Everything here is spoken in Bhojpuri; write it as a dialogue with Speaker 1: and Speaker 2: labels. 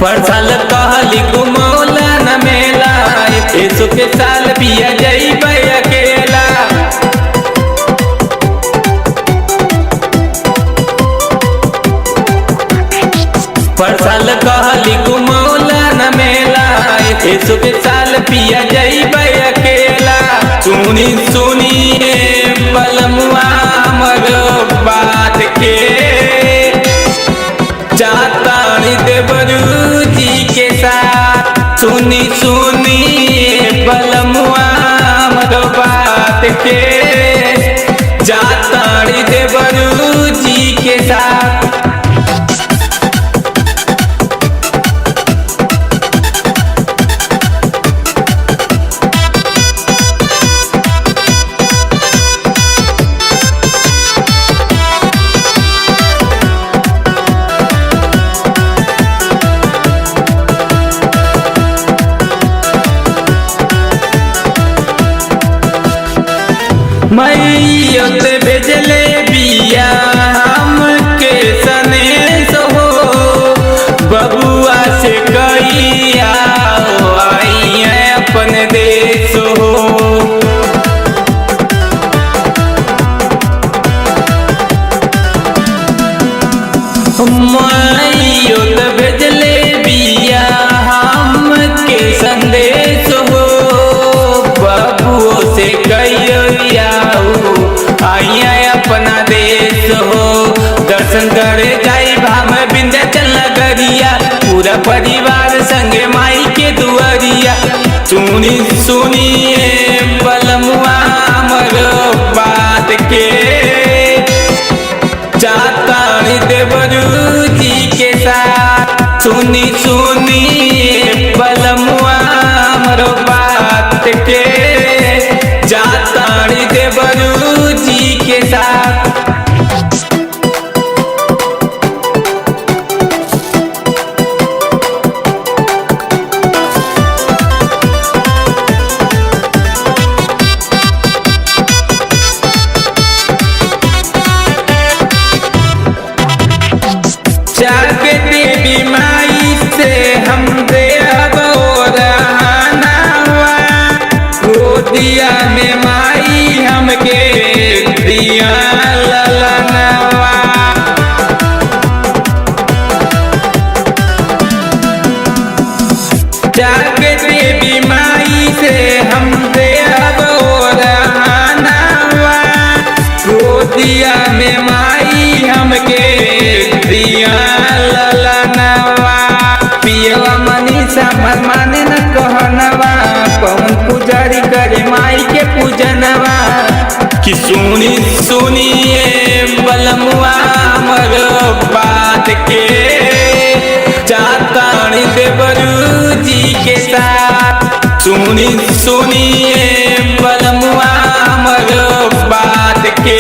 Speaker 1: पर साल कहली घुमौला न मेला, ऐसो के साल पिया जइबै अकेला। पर साल कहली घुमौला न मेला, ऐसो के साल पिया जइबै अकेला। सुनी सुनिए बलमुआ मर बात के, जातानी देवरू जी के साथ। सुनी सुनिए बलमुआ मर बात के, जातानी देवरू जी के साथ। मैया से भेजले बिया हमके सनेस हो, बबुआ से कहिया आई अपन देश हो। मैया से भेजले बिया हमके संदेश हो, बबुओ से कहिया आइया अपना देश हो। दर्शन करे जाई भाम विंध्याचल नगरिया, पूरा परिवार संगे माई के दुआरिया। सुनी सुनिए बलमुआ मर बात के, जातानी देवरू जी के साथ। सुनी सुनिए बलमुआ मर बात के, जातानी देवरू जी के साथ। जाके देवी माई से हम देबो रहनावा, गोदिया में माई हमके दिया ललनवा। जाके देवी माई से हम देबो रहनावा, गोदिया में माई हमके दिया ललनवा। पियवा मनीषा मर माने न कहनवा, पवन पुजारी करे माई के पूजनवा। कि सुनी सुनिए बलमुआ मर बात के, जातानी देवरू जी के साथ। सुनी सुनिए बलमुआ मर बात के,